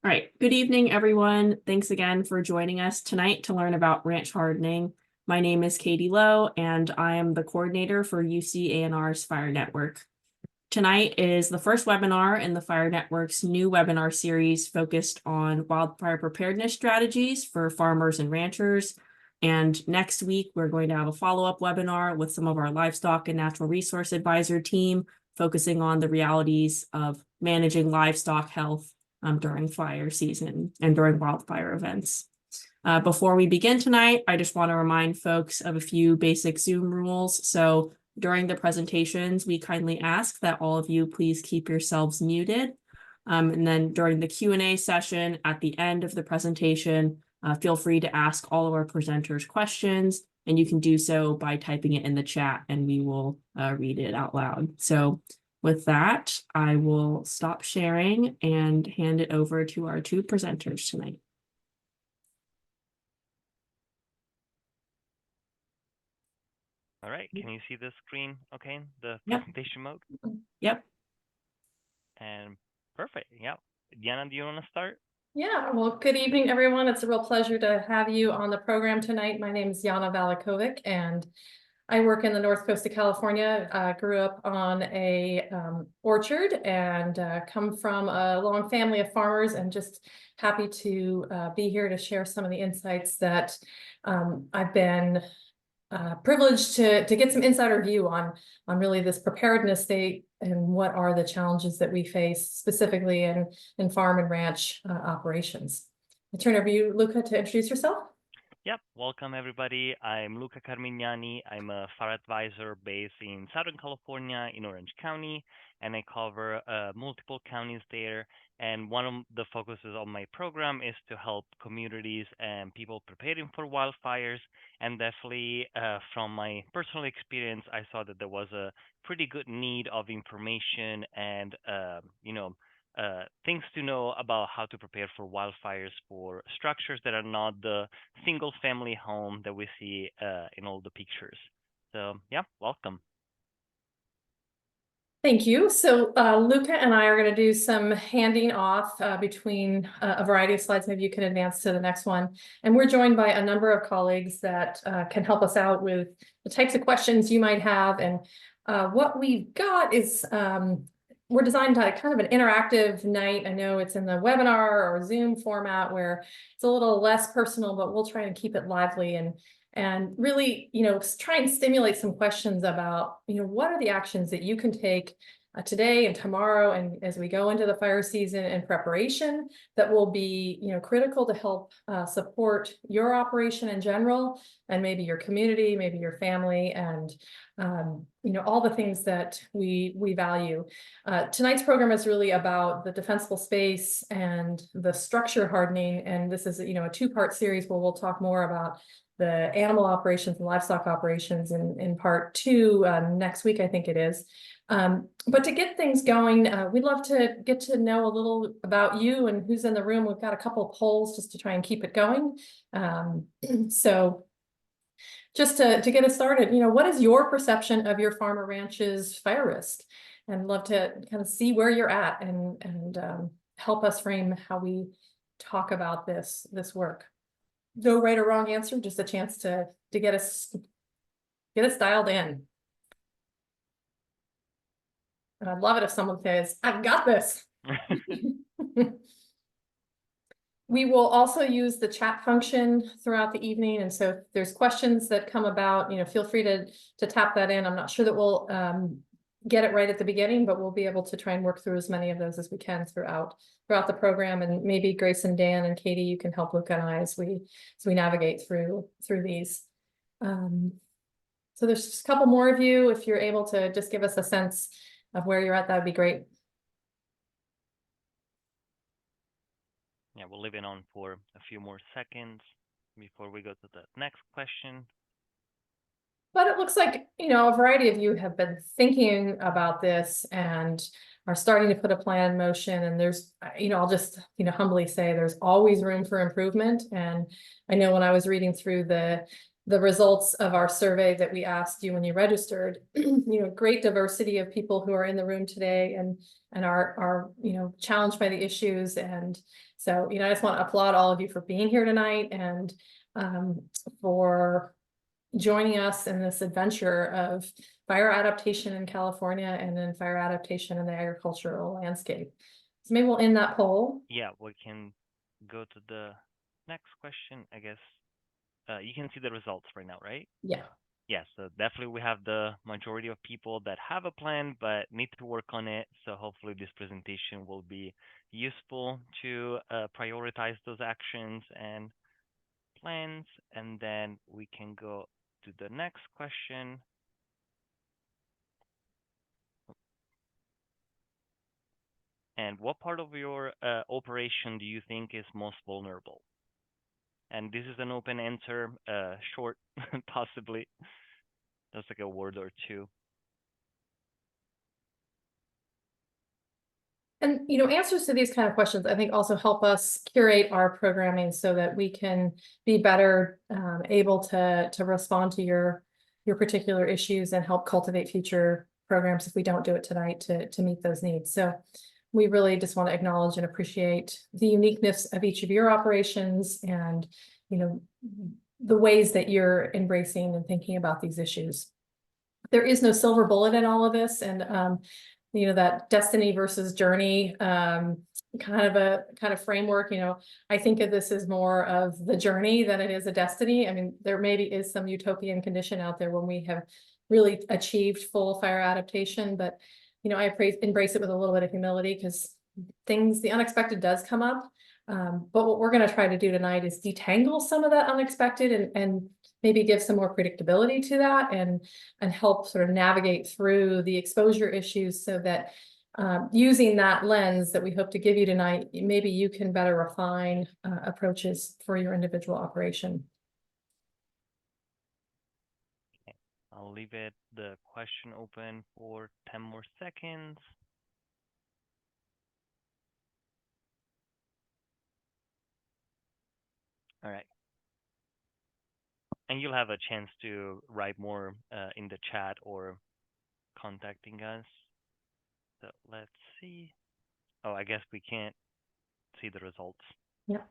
All right. Good evening, everyone. Thanks again for joining us tonight to learn about ranch hardening. My name is Katie Lowe, and I am the coordinator for UCANR's Fire Network. Tonight is the first webinar in the Fire Network's new webinar series focused on wildfire preparedness strategies for farmers and ranchers. And next week, we're going to have a follow-up webinar with some of our livestock and natural resource advisor team, focusing on the realities of managing livestock health during fire season and during wildfire events. Before we begin tonight, I just want to remind folks of a few basic Zoom rules. So during the presentations, we kindly ask that all of you please keep yourselves muted. And then during the Q&A session at the end of the presentation, feel free to ask all of our presenters questions, and you can do so by typing it in the chat and we will read it out loud. So with that, I will stop sharing and hand it over to our two presenters tonight. All right, can you see the screen okay, the Yep. presentation mode? Yep. And perfect, yeah. Yana, do you want to start? Yeah, well, good evening, everyone. It's a real pleasure to have you on the program tonight. My name is Yana Valachovic, and I work in the North Coast of California. I grew up on a orchard and come from a long family of farmers, and just happy to be here to share some of the insights that I've been privileged to get some insider view on really this preparedness state and what are the challenges that we face specifically in farm and ranch operations. I turn over to you, Luca, to introduce yourself. Yep, welcome everybody. I'm Luca Carmignani. I'm a fire advisor based in Southern California in Orange County, and I cover multiple counties there. And one of the focuses of my program is to help communities and people preparing for wildfires. And definitely from my personal experience, I saw that there was a pretty good need of information and, things to know about how to prepare for wildfires for structures that are not the single family home that we see in all the pictures. So yeah, welcome. Thank you. So Luca and I are going to do some handing off between a variety of slides. Maybe you can advance to the next one. And we're joined by a number of colleagues that can help us out with the types of questions you might have. And what we've got is we're designed to kind of an interactive night. I know it's in the webinar or Zoom format where it's a little less personal, but we'll try and keep it lively and really, try and stimulate some questions about, what are the actions that you can take today and tomorrow and as we go into the fire season and preparation that will be, critical to help support your operation in general and maybe your community, maybe your family, and all the things that we value. Tonight's program is really about the defensible space and the structure hardening, and this is a two-part series where we'll talk more about the animal operations and livestock operations in part two next week, I think it is. But to get things going, we'd love to get to know a little about you and who's in the room. We've got a couple of polls just to try and keep it going. So just to get us started, what is your perception of your farm or ranch's fire risk? And love to kind of see where you're at and help us frame how we talk about this work. No right or wrong answer, just a chance to get us dialed in. And I'd love it if someone says, I've got this. We will also use the chat function throughout the evening. And so if there's questions that come about, feel free to tap that in. I'm not sure that we'll get it right at the beginning, but we'll be able to try and work through as many of those as we can throughout the program. And maybe Grace and Dan and Katie, you can help Luca and I as we navigate through these. So there's just a couple more of you. If you're able to just give us a sense of where you're at, that would be great. Yeah, we'll leave it on for a few more seconds before we go to the next question. But it looks like, a variety of you have been thinking about this and are starting to put a plan in motion. And there's, I'll just, humbly say there's always room for improvement. And I know when I was reading through the the results of our survey that we asked you when you registered. Great diversity of people who are in the room today and are challenged by the issues. And so, I just want to applaud all of you for being here tonight and for joining us in this adventure of fire adaptation in California and then fire adaptation in the agricultural landscape. So maybe we'll end that poll. Yeah, we can go to the next question, I guess. You can see the results right now, right? Yeah. Yeah, so definitely we have the majority of people that have a plan but need to work on it. So hopefully this presentation will be useful to prioritize those actions and plans. And then we can go to the next question. And what part of your operation do you think is most vulnerable? And this is an open answer, short, possibly. That's like a word or two. And, answers to these kind of questions, I think also help us curate our programming so that we can be better able to respond to your particular issues and help cultivate future programs if we don't do it tonight to meet those needs. So we really just want to acknowledge and appreciate the uniqueness of each of your operations and, the ways that you're embracing and thinking about these issues. There is no silver bullet in all of this. And, that destiny versus journey kind of framework, I think of this as more of the journey than it is a destiny. I mean, there maybe is some utopian condition out there when we have really achieved full fire adaptation, but I embrace it with a little bit of humility because the unexpected does come up. But what we're going to try to do tonight is detangle some of that unexpected and maybe give some more predictability to that and help sort of navigate through the exposure issues so that using that lens that we hope to give you tonight, maybe you can better refine approaches for your individual operation. Okay. I'll leave the question open for 10 more seconds. All right. And you'll have a chance to write more in the chat or contacting us. So let's see. Oh, I guess we can't see the results. Yeah.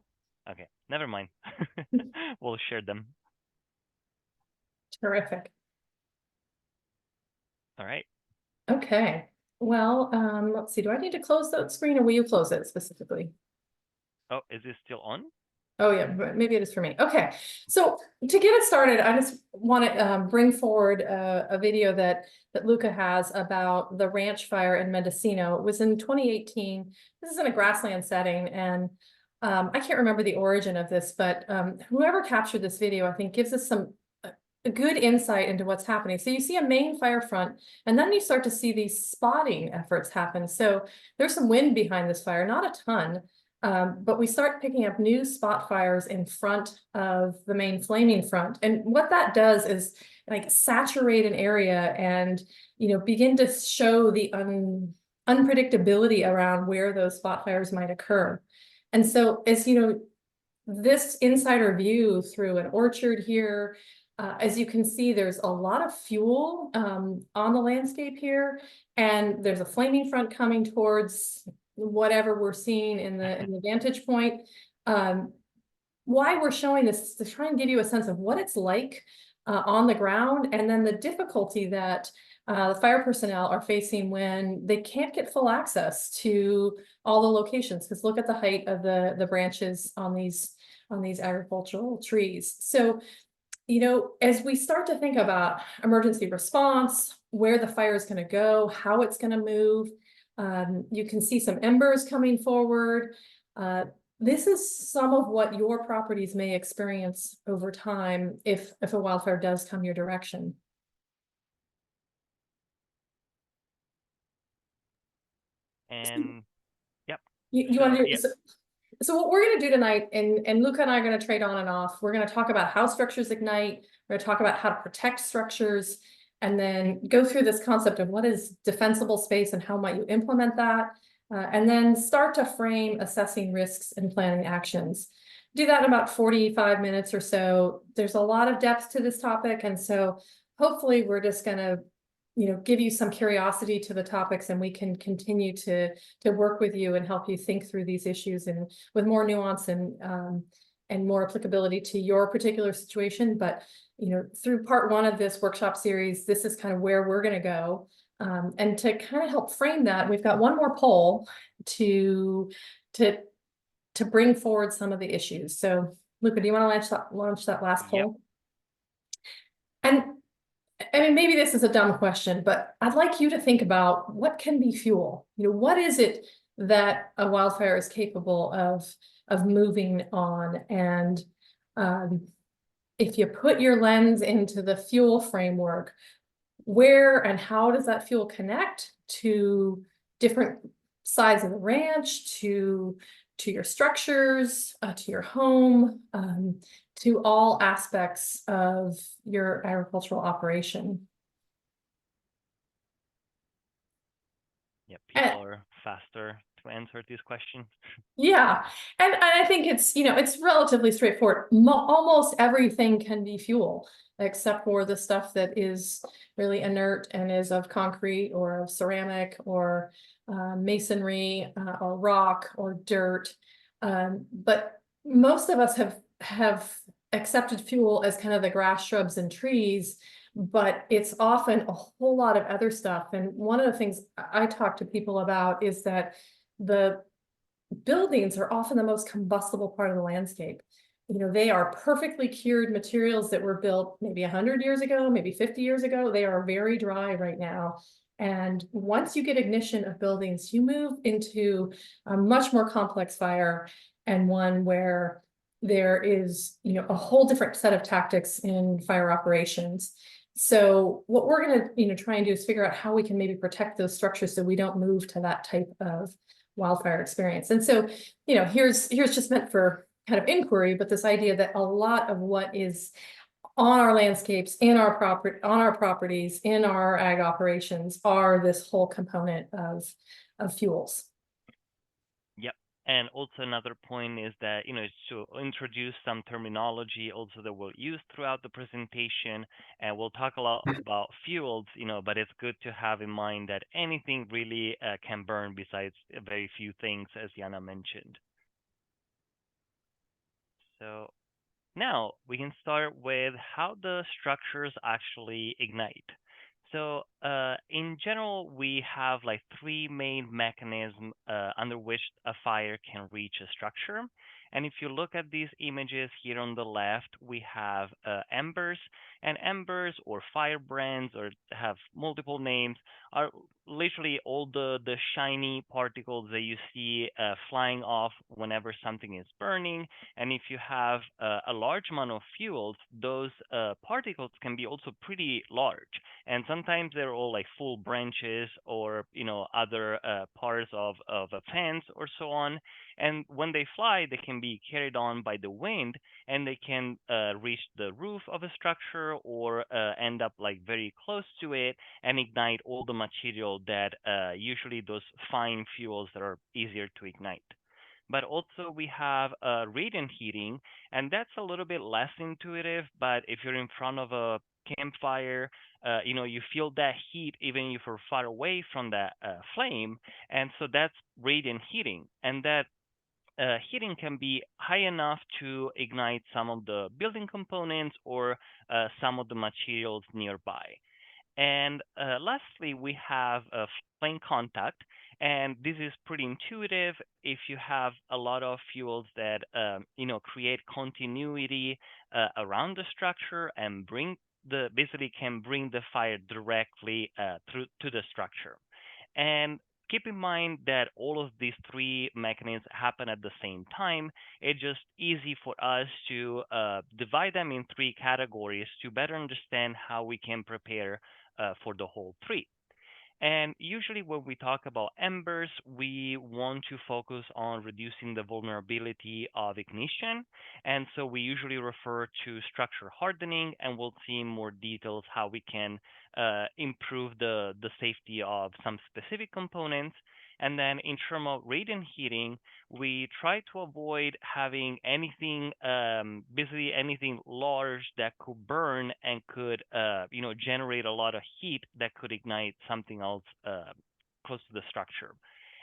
Okay, never mind. We'll share them. Terrific. All right. Okay. Well, let's see. Do I need to close that screen or will you close it specifically? Oh, is this still on? Oh yeah, maybe it is for me. Okay, so to get it started, I just want to bring forward a video that Luca has about the ranch fire in Mendocino. It was in 2018. This is in a grassland setting, and I can't remember the origin of this, but whoever captured this video, I think, gives us a good insight into what's happening. So you see a main fire front, and then you start to see these spotting efforts happen. So there's some wind behind this fire, not a ton. But we start picking up new spot fires in front of the main flaming front. And what that does is like saturate an area and, begin to show the unpredictability around where those spot fires might occur. And so as this insider view through an orchard here, as you can see, there's a lot of fuel on the landscape here, and there's a flaming front coming towards whatever we're seeing in the vantage point. Why we're showing this is to try and give you a sense of what it's like on the ground, and then the difficulty that the fire personnel are facing when they can't get full access to all the locations. Because look at the height of the branches on these agricultural trees. So, as we start to think about emergency response, where the fire is going to go, how it's going to move. You can see some embers coming forward. This is some of what your properties may experience over time if a wildfire does come your direction. And yep. You want to do yep. So what we're going to do tonight, and Luca and I are going to trade on and off. We're going to talk about how structures ignite. We're going to talk about how to protect structures, and then go through this concept of what is defensible space and how might you implement that, and then start to frame assessing risks and planning actions. do that in about 45 minutes or so. There's a lot of depth to this topic, and so hopefully we're just gonna, give you some curiosity to the topics, and we can continue to work with you and help you think through these issues and with more nuance and more applicability to your particular situation. But through part one of this workshop series, this is kind of where we're going to go. And to kind of help frame that, we've got one more poll to bring forward some of the issues. So, Luca, do you want to launch that last poll? And I mean, maybe this is a dumb question, but I'd like you to think about what can be fuel. What is it that a wildfire is capable of moving on? And if you put your lens into the fuel framework, where and how does that fuel connect to different sides of the ranch, to your structures, to your home, to all aspects of your agricultural operation? Yep, people are faster to answer these questions. Yeah, and I think it's it's relatively straightforward. Almost everything can be fuel, except for the stuff that is really inert and is of concrete or of ceramic or masonry or rock or dirt. But most of us have accepted fuel as kind of the grass, shrubs, and trees, but it's often a whole lot of other stuff. And one of the things I talk to people about is that the buildings are often the most combustible part of the landscape. They are perfectly cured materials that were built maybe 100 years ago, maybe 50 years ago. They are very dry right now. And once you get ignition of buildings, you move into a much more complex fire, and one where there is, a whole different set of tactics in fire operations. So what we're going to, try and do is figure out how we can maybe protect those structures so we don't move to that type of wildfire experience. And so, here's just meant for kind of inquiry, but this idea that a lot of what is on our landscapes, on our properties, in our ag operations are this whole component of fuels. Yep. And also another point is that, it's to introduce some terminology also that we'll use throughout the presentation. And we'll talk a lot about fuels, but it's good to have in mind that anything really can burn besides very few things, as Yana mentioned. So now we can start with how the structures actually ignite. So in general, we have like three main mechanisms under which a fire can reach a structure. And if you look at these images here on the left, we have embers, and embers or firebrands, or have multiple names, are literally all the shiny particles that you see flying off whenever something is burning. And if you have a large amount of fuels, those particles can be also pretty large. And sometimes they're all like full branches or, other parts of a fence or so on. And when they fly, they can be carried on by the wind, and they can reach the roof of a structure or end up like very close to it and ignite all the material that usually those fine fuels that are easier to ignite. But also we have radiant heating, and that's a little bit less intuitive. But if you're in front of a campfire, you feel that heat even if you're far away from that flame, and so that's radiant heating. And that heating can be high enough to ignite some of the building components or some of the materials nearby. And lastly, we have flame contact, and this is pretty intuitive. If you have a lot of fuels that create continuity around the structure and basically can bring the fire directly through to the structure. And keep in mind that all of these three mechanisms happen at the same time. It's just easy for us to divide them in three categories to better understand how we can prepare for the whole three. And usually when we talk about embers, we want to focus on reducing the vulnerability of ignition. And so we usually refer to structure hardening, and we'll see in more details how we can improve the safety of some specific components. And then in terms of radiant heating, we try to avoid having anything, basically anything large that could burn and could, generate a lot of heat that could ignite something else close to the structure.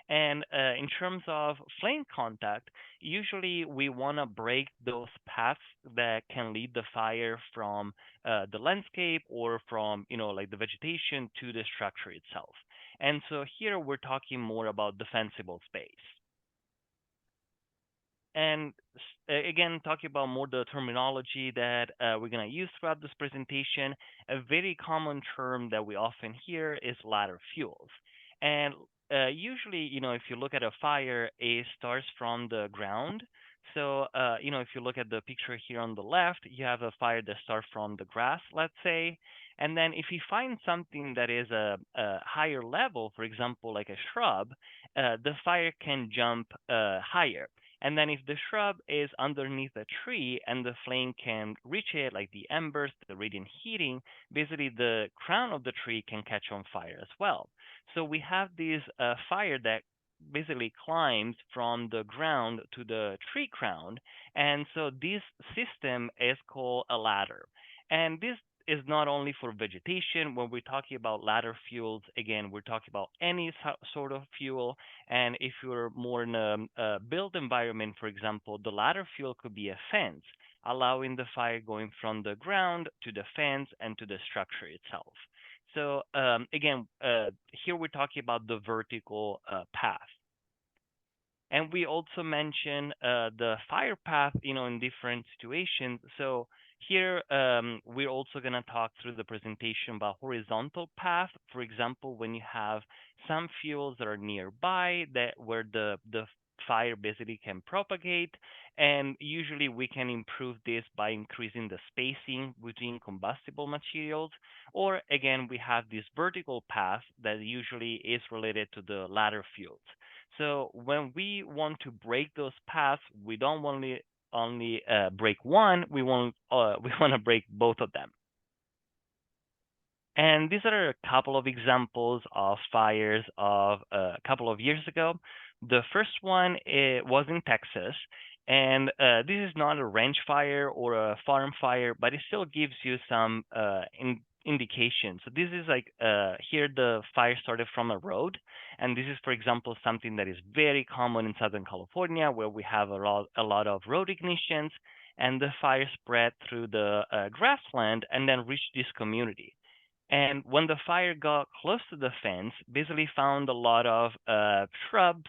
And in terms of flame contact, usually we want to break those paths that can lead the fire from the landscape or from, like the vegetation to the structure itself. And so here we're talking more about defensible space. And again, talking about more the terminology that we're going to use throughout this presentation, a very common term that we often hear is ladder fuels. And usually, if you look at a fire, it starts from the ground. So, if you look at the picture here on the left, you have a fire that starts from the grass, let's say. And then if you find something that is a higher level, for example, like a shrub, the fire can jump higher. And then if the shrub is underneath a tree and the flame can reach it, like the embers, the radiant heating, basically the crown of the tree can catch on fire as well. So we have this fire that basically climbs from the ground to the tree crown. And so this system is called a ladder. And this is not only for vegetation. When we're talking about ladder fuels, again, we're talking about any sort of fuel. And if you're more in a built environment, for example, the ladder fuel could be a fence, allowing the fire going from the ground to the fence and to the structure itself. So again, here we're talking about the vertical path. And we also mention the fire path, in different situations. So here, we're also going to talk through the presentation about horizontal path. For example, when you have some fuels that are nearby where the fire basically can propagate, and usually we can improve this by increasing the spacing between combustible materials. Or again, we have this vertical path that usually is related to the ladder fuels. So when we want to break those paths, we don't only break one. We want to break both of them. And these are a couple of examples of fires of a couple of years ago. The first one was in Texas, and this is not a ranch fire or a farm fire, but it still gives you some indication. So this is like here the fire started from a road, and this is, for example, something that is very common in Southern California, where we have a lot of road ignitions, and the fire spread through the grassland and then reached this community. And when the fire got close to the fence, basically found a lot of shrubs,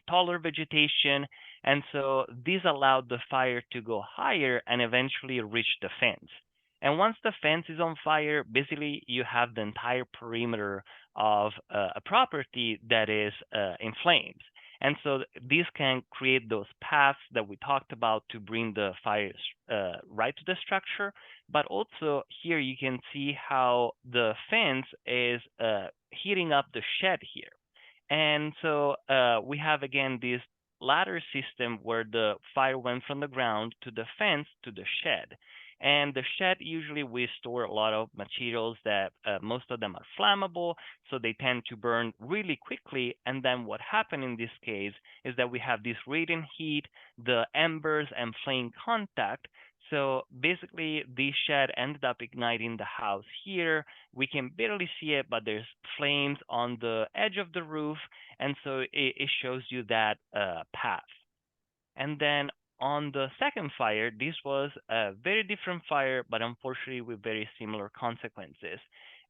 taller vegetation, and so this allowed the fire to go higher and eventually reach the fence. And once the fence is on fire, basically you have the entire perimeter of a property that is in flames. And so these can create those paths that we talked about to bring the fires right to the structure. But also here you can see how the fence is heating up the shed here. And so we have, again, this ladder system where the fire went from the ground to the fence to the shed. And the shed, usually we store a lot of materials that most of them are flammable, so they tend to burn really quickly. And then what happened in this case is that we have this radiant heat, the embers and flame contact. So basically, this shed ended up igniting the house here. We can barely see it, but there's flames on the edge of the roof, and so it shows you that path. And then on the second fire, this was a very different fire, but unfortunately with very similar consequences.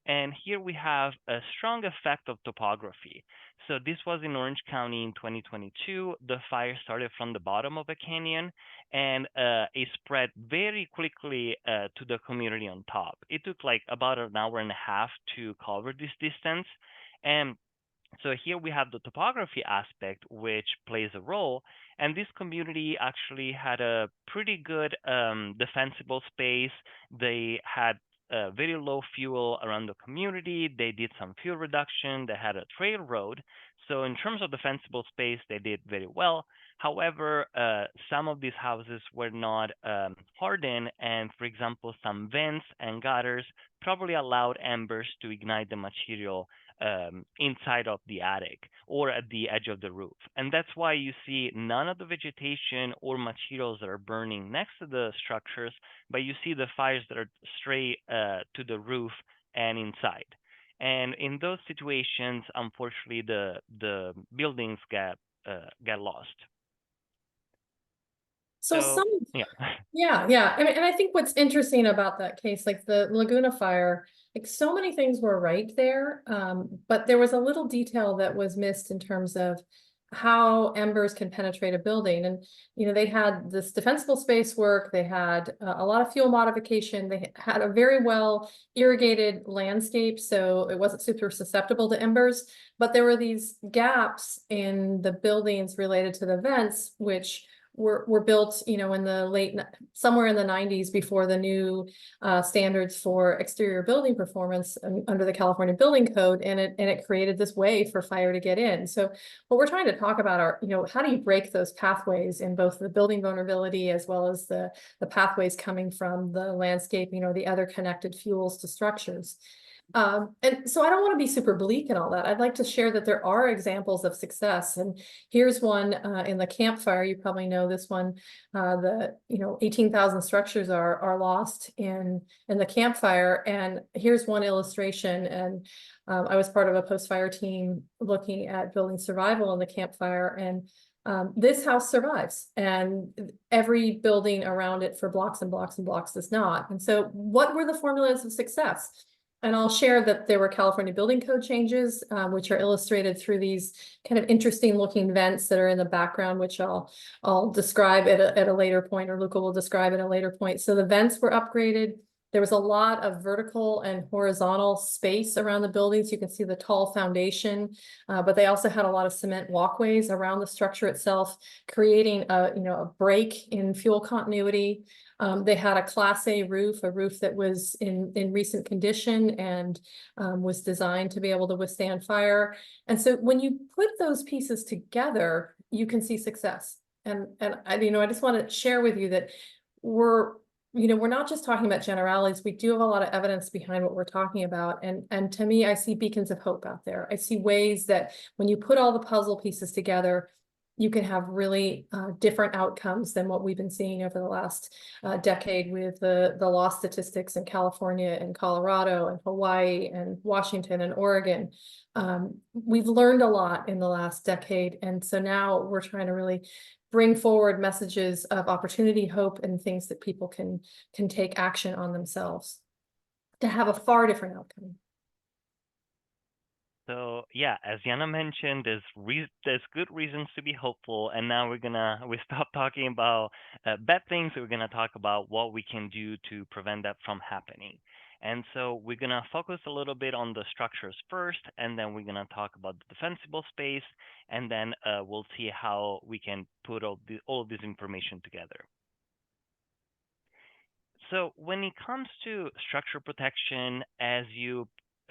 And here we have a strong effect of topography. So this was in Orange County in 2022. The fire started from the bottom of a canyon, and it spread very quickly to the community on top. It took like about an hour and a half to cover this distance. And so here we have the topography aspect, which plays a role. And this community actually had a pretty good defensible space. They had very low fuel around the community. They did some fuel reduction. They had a trail road. So in terms of defensible space, they did very well. However, some of these houses were not hardened, and for example, some vents and gutters probably allowed embers to ignite the material inside of the attic or at the edge of the roof. And that's why you see none of the vegetation or materials that are burning next to the structures, but you see the fires that are straight to the roof and inside. And in those situations, unfortunately, the buildings get lost. So some, yeah. yeah. I mean, and I think what's interesting about that case, like the Laguna fire, like so many things were right there, but there was a little detail that was missed in terms of how embers can penetrate a building. And, you know, they had this defensible space work, they had a lot of fuel modification, they had a very well irrigated landscape, so it wasn't super susceptible to embers, but there were these gaps in the buildings related to the vents, which were built, you know, in the somewhere in the 90s before the new standards for exterior building performance under the California Building Code, and it created this way for fire to get in. So what we're trying to talk about are, you know, how do you break those pathways in both the building vulnerability as well as the pathways coming from the landscaping or the other connected fuels to structures. And so I don't want to be super bleak and all that. I'd like to share that there are examples of success. And here's one in the campfire. You probably know this one. The 18,000 structures are lost in the campfire. And here's one illustration. And I was part of a post-fire team looking at building survival in the campfire. And this house survives, and every building around it for blocks and blocks and blocks does not. And so what were the formulas of success? And I'll share that there were California Building Code changes, which are illustrated through these kind of interesting looking vents that are in the background, which I'll describe at a later point, or Luca will describe at a later point. So the vents were upgraded. There was a lot of vertical and horizontal space around the buildings. You can see the tall foundation, but they also had a lot of cement walkways around the structure itself, creating a break in fuel continuity. They had a Class A roof, a roof that was in recent condition and was designed to be able to withstand fire. And so when you put those pieces together, you can see success. And I just want to share with you that we're not just talking about generalities. We do have a lot of evidence behind what we're talking about. And to me, I see beacons of hope out there. I see ways that when you put all the puzzle pieces together, you can have really different outcomes than what we've been seeing over the last decade with the loss statistics in California and Colorado and Hawaii and Washington and Oregon. We've learned a lot in the last decade. And so now we're trying to really bring forward messages of opportunity, hope, and things that people can take action on themselves to have a far different outcome. So yeah, as Yana mentioned, there's good reasons to be hopeful, and now we stop talking about bad things. We're gonna talk about what we can do to prevent that from happening. And so we're gonna focus a little bit on the structures first, and then we're gonna talk about the defensible space, and then we'll see how we can put all of this information together. So when it comes to structure protection, as you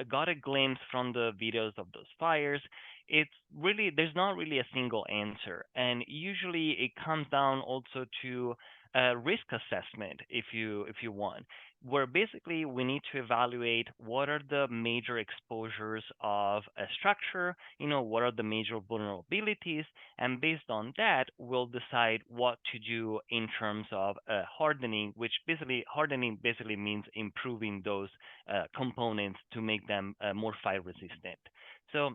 got a glimpse from the videos of those fires, there's not really a single answer, and usually it comes down also to risk assessment, if you want, where basically we need to evaluate what are the major exposures of a structure, what are the major vulnerabilities, and based on that, we'll decide what to do in terms of hardening, which hardening basically means improving those components to make them more fire resistant. So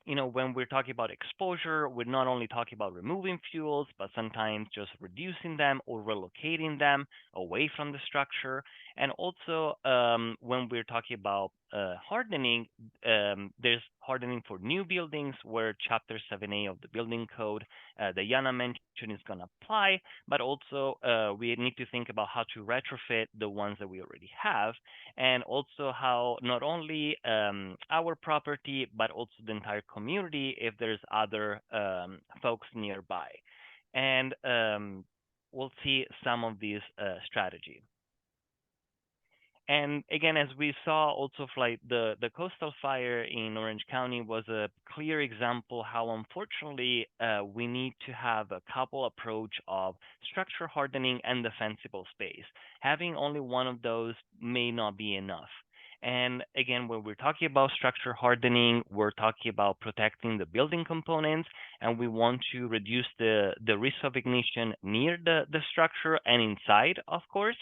when we're talking about exposure, we're not only talking about removing fuels, but sometimes just reducing them or relocating them away from the structure. And also, when we're talking about hardening, there's hardening for new buildings where Chapter 7A of the Building Code that Yana mentioned is going to apply, but also we need to think about how to retrofit the ones that we already have, and also how not only our property, but also the entire community, if there's other folks nearby. And we'll see some of these strategies. And again, as we saw also, like the coastal fire in Orange County was a clear example how unfortunately we need to have a couple approach of structure hardening and defensible space. Having only one of those may not be enough. And again, when we're talking about structure hardening, we're talking about protecting the building components, and we want to reduce the risk of ignition near the structure and inside, of course.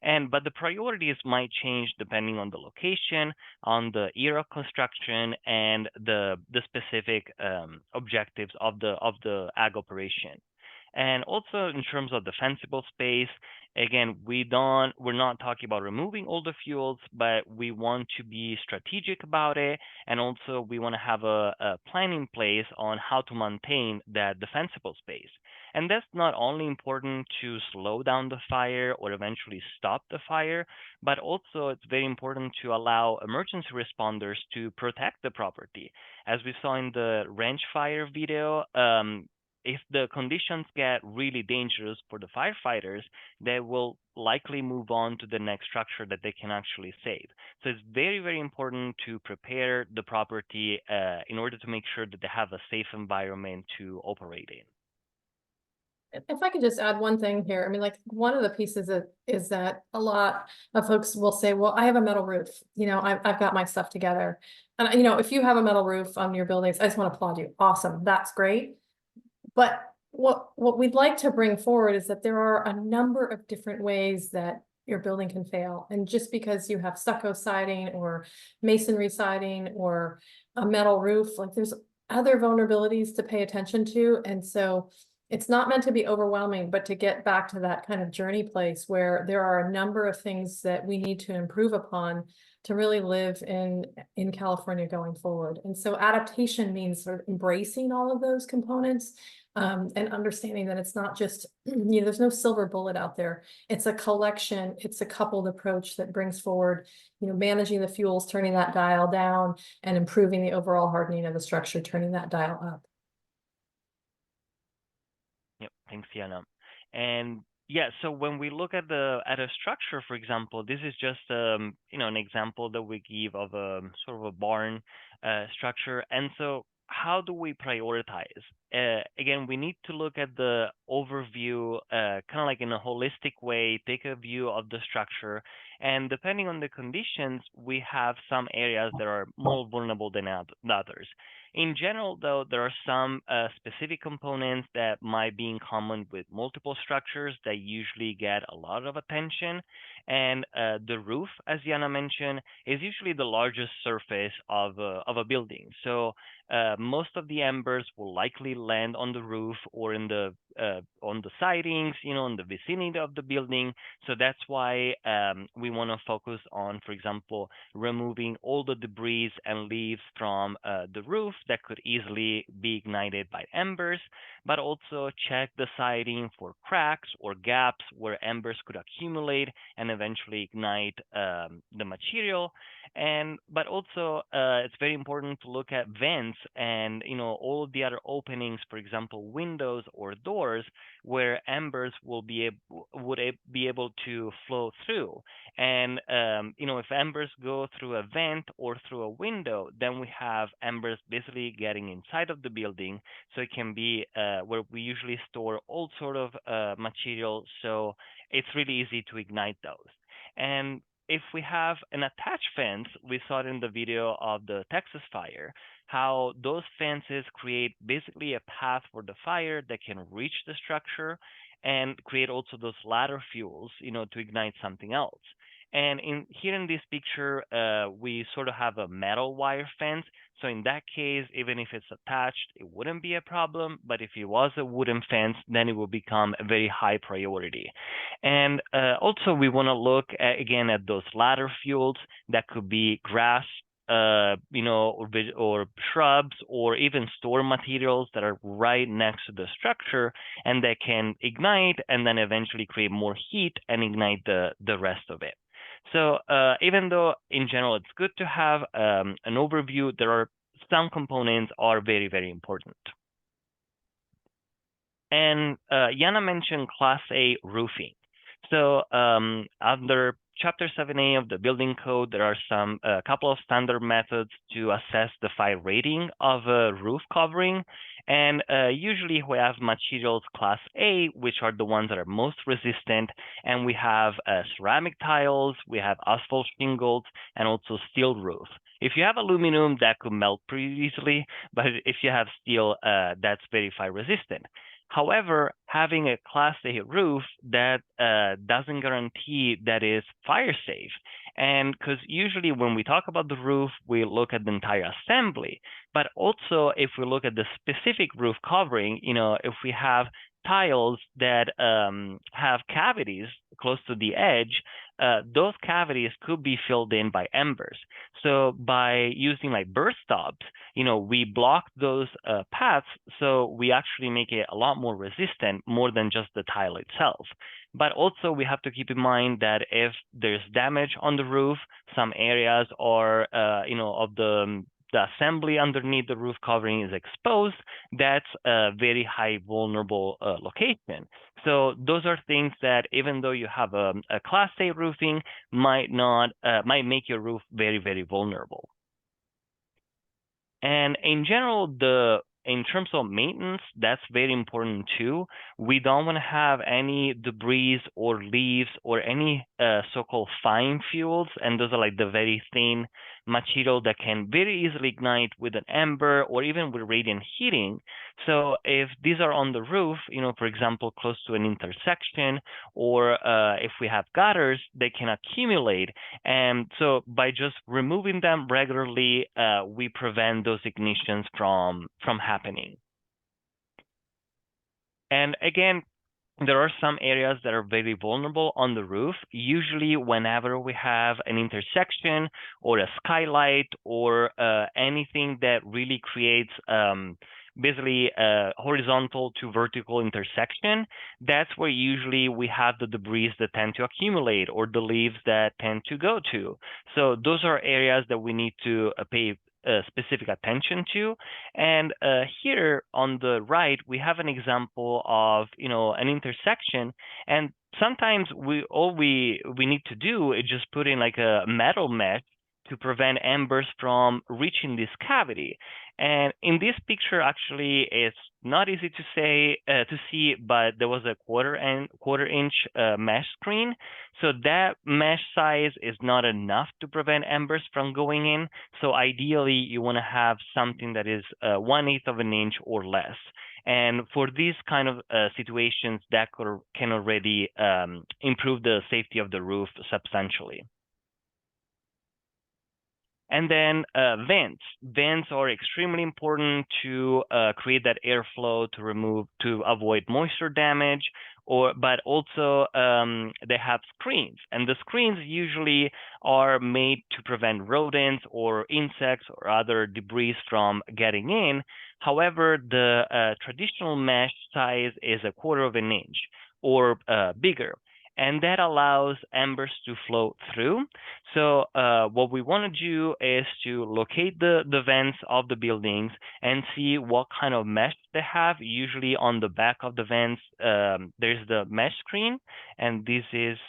But the priorities might change depending on the location, on the era of construction, and the specific objectives of the ag operation. And also in terms of defensible space, again, we're not talking about removing all the fuels, but we want to be strategic about it, and also we want to have a plan in place on how to maintain that defensible space. And that's not only important to slow down the fire or eventually stop the fire, but also it's very important to allow emergency responders to protect the property. As we saw in the ranch fire video, if the conditions get really dangerous for the firefighters, they will likely move on to the next structure that they can actually save. So it's very, very important to prepare the property in order to make sure that they have a safe environment to operate in. If I could just add one thing here, I mean, like one of the pieces is that a lot of folks will say, well, I have a metal roof, I've got my stuff together. And, if you have a metal roof on your buildings, I just want to applaud you. Awesome. That's great. But what we'd like to bring forward is that there are a number of different ways that your building can fail. And just because you have stucco siding or masonry siding or a metal roof, like there's other vulnerabilities to pay attention to. And so it's not meant to be overwhelming, but to get back to that kind of journey place where there are a number of things that we need to improve upon to really live in California going forward. And so adaptation means sort of embracing all of those components and understanding that it's not just, there's no silver bullet out there. It's a collection, it's a coupled approach that brings forward, managing the fuels, turning that dial down, and improving the overall hardening of the structure, turning that dial up. Yep, thanks, Yana. And yeah, so when we look at a structure, for example, this is just an example that we give of a sort of a barn structure. And so how do we prioritize? Again, we need to look at the overview, kind of like in a holistic way, take a view of the structure. And depending on the conditions, we have some areas that are more vulnerable than others. In general, though, there are some specific components that might be in common with multiple structures that usually get a lot of attention. And the roof, as Yana mentioned, is usually the largest surface of a building. So most of the embers will likely land on the roof or on the sidings, in the vicinity of the building. So that's why we want to focus on, for example, removing all the debris and leaves from the roof that could easily be ignited by embers, but also check the siding for cracks or gaps where embers could accumulate and eventually ignite the material. But also it's very important to look at vents and all of the other openings, for example, windows or doors, where embers would be able to flow through. And if embers go through a vent or through a window, then we have embers basically getting inside of the building. So it can be where we usually store all sort of material. So it's really easy to ignite those. And if we have an attached fence, we saw it in the video of the Texas fire, how those fences create basically a path for the fire that can reach the structure and create also those ladder fuels, to ignite something else. And here in this picture, we sort of have a metal wire fence. So in that case, even if it's attached, it wouldn't be a problem. But if it was a wooden fence, then it will become a very high priority. And also, we want to look again at those ladder fuels that could be grass, or shrubs, or even store materials that are right next to the structure, and that can ignite and then eventually create more heat and ignite the rest of it. So even though in general it's good to have an overview, there are some components are very, very important. And Yana mentioned Class A roofing. So under Chapter 7A of the Building Code, there are a couple of standard methods to assess the fire rating of a roof covering. And usually we have materials class A, which are the ones that are most resistant, and we have ceramic tiles, we have asphalt shingles, and also steel roof. If you have aluminum, that could melt pretty easily, but if you have steel, that's very fire resistant. However, having a Class A roof, that doesn't guarantee that it's fire safe. And because usually when we talk about the roof, we look at the entire assembly. But also, if we look at the specific roof covering, if we have tiles that have cavities close to the edge, those cavities could be filled in by embers. So by using like burst stops, we block those paths, so we actually make it a lot more resistant, more than just the tile itself. But also we have to keep in mind that if there's damage on the roof, some areas are, of the assembly underneath the roof covering is exposed, that's a very high vulnerable location. So those are things that, even though you have a Class A roofing, might make your roof very, very vulnerable. And in general, in terms of maintenance, that's very important too. We don't want to have any debris or leaves or any so-called fine fuels, and those are like the very thin material that can very easily ignite with an ember or even with radiant heating. So if these are on the roof, for example, close to an intersection, or if we have gutters, they can accumulate. And so by just removing them regularly, we prevent those ignitions from happening. And again, there are some areas that are very vulnerable on the roof. Usually whenever we have an intersection or a skylight or anything that really creates basically a horizontal to vertical intersection, that's where usually we have the debris that tend to accumulate or the leaves that tend to go to. So those are areas that we need to pay specific attention to. And here on the right, we have an example of an intersection, and sometimes all we need to do is just put in like a metal mesh to prevent embers from reaching this cavity. And in this picture, actually, it's not easy to see, but there was a quarter-inch mesh screen. So that mesh size is not enough to prevent embers from going in. So ideally, you want to have something that is 1/8 of an inch or less. And for these kind of situations, that can already improve the safety of the roof substantially. And then vents. Vents are extremely important to create that airflow to avoid moisture damage, but also they have screens, and the screens usually are made to prevent rodents or insects or other debris from getting in. However, the traditional mesh size is 1/4 of an inch or bigger, and that allows embers to flow through. So what we want to do is to locate the vents of the buildings and see what kind of mesh they have. Usually on the back of the vents, there's the mesh screen, and this is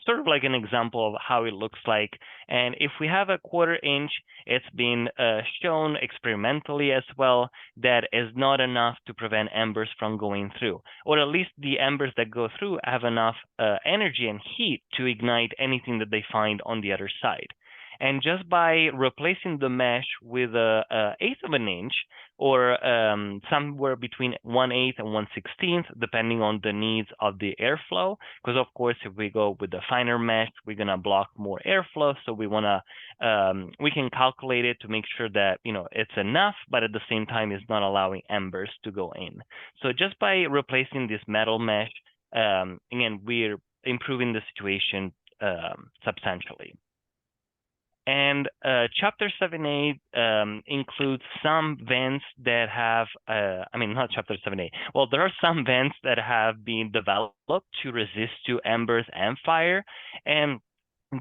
sort of like an example of how it looks like. And if we have 1/4 inch, it's been shown experimentally as well that is not enough to prevent embers from going through, or at least the embers that go through have enough energy and heat to ignite anything that they find on the other side. And just by replacing the mesh with 1/8 of an inch, or somewhere between 1/8 and 1/16, depending on the needs of the airflow. Because of course, if we go with the finer mesh, we're gonna block more airflow. So we can calculate it to make sure that it's enough, but at the same time, it's not allowing embers to go in. So just by replacing this metal mesh, again, we're improving the situation substantially. And Chapter 7A includes some vents that have, not Chapter 7A. Well, there are some vents that have been developed to resist to embers and fire. And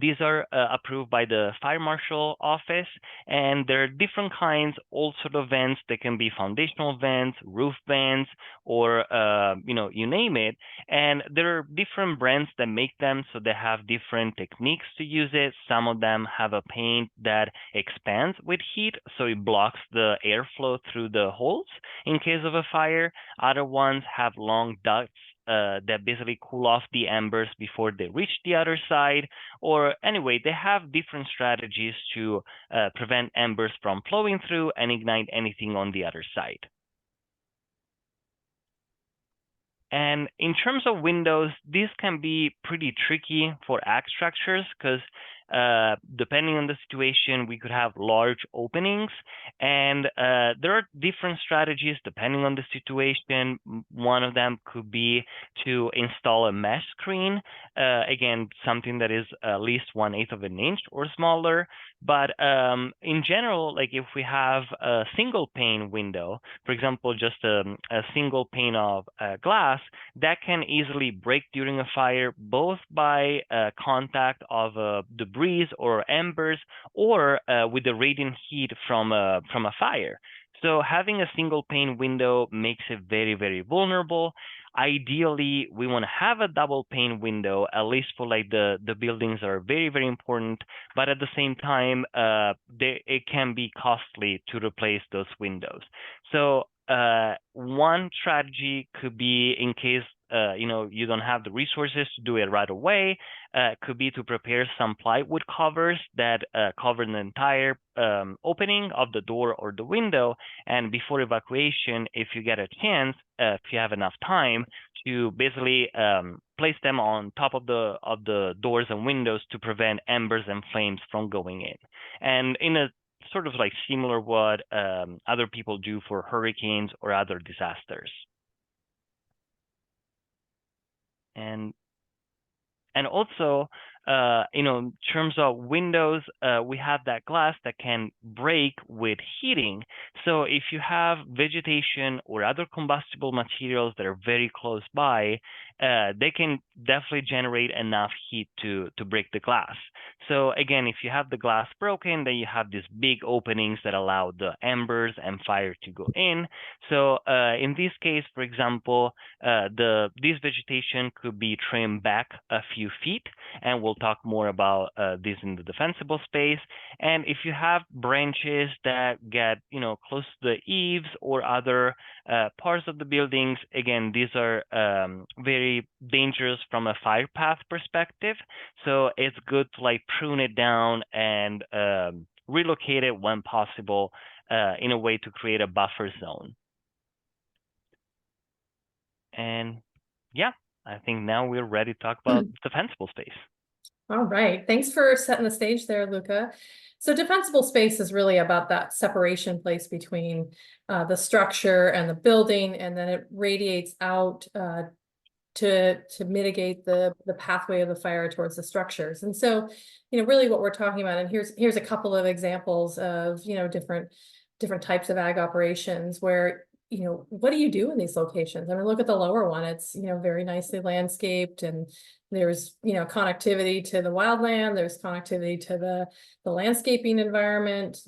these are approved by the Fire Marshal Office, and there are different kinds, all sort of vents. They can be foundational vents, roof vents, or you name it. And there are different brands that make them, so they have different techniques to use it. Some of them have a paint that expands with heat, so it blocks the airflow through the holes in case of a fire. Other ones have long ducts that basically cool off the embers before they reach the other side. Or anyway, they have different strategies to prevent embers from flowing through and ignite anything on the other side. And in terms of windows, these can be pretty tricky for ag structures because depending on the situation, we could have large openings, and there are different strategies depending on the situation. One of them could be to install a mesh screen, again, something that is at least 1/8 of an inch or smaller. But in general, like if we have a single pane window, for example, just a single pane of glass, that can easily break during a fire, both by contact of debris or embers, or with the radiant heat from a fire. So having a single pane window makes it very, very vulnerable. Ideally, we want to have a double pane window, at least for like the buildings that are very, very important. But at the same time, it can be costly to replace those windows. So one strategy could be, in case you don't have the resources to do it right away, could be to prepare some plywood covers that cover the entire opening of the door or the window. And before evacuation, if you get a chance, if you have enough time, to basically place them on top of the doors and windows to prevent embers and flames from going in. And in a sort of like similar what other people do for hurricanes or other disasters. And also, in terms of windows, we have that glass that can break with heating. So if you have vegetation or other combustible materials that are very close by, they can definitely generate enough heat to break the glass. So again, if you have the glass broken, then you have these big openings that allow the embers and fire to go in. So in this case, for example, this vegetation could be trimmed back a few feet, and we'll talk more about this in the defensible space. And if you have branches that get close to the eaves or other parts of the buildings, again, these are very dangerous from a fire path perspective. So it's good to like prune it down and relocate it when possible in a way to create a buffer zone. And yeah, I think now we're ready to talk about defensible space. All right. Thanks for setting the stage there, Luca. So defensible space is really about that separation place between the structure and the building, and then it radiates out to mitigate the pathway of the fire towards the structures. And so, really what we're talking about, and here's a couple of examples of, different types of ag operations where, what do you do in these locations? I mean, look at the lower one. It's, very nicely landscaped, and there's, connectivity to the wildland. There's connectivity to the landscaping environment.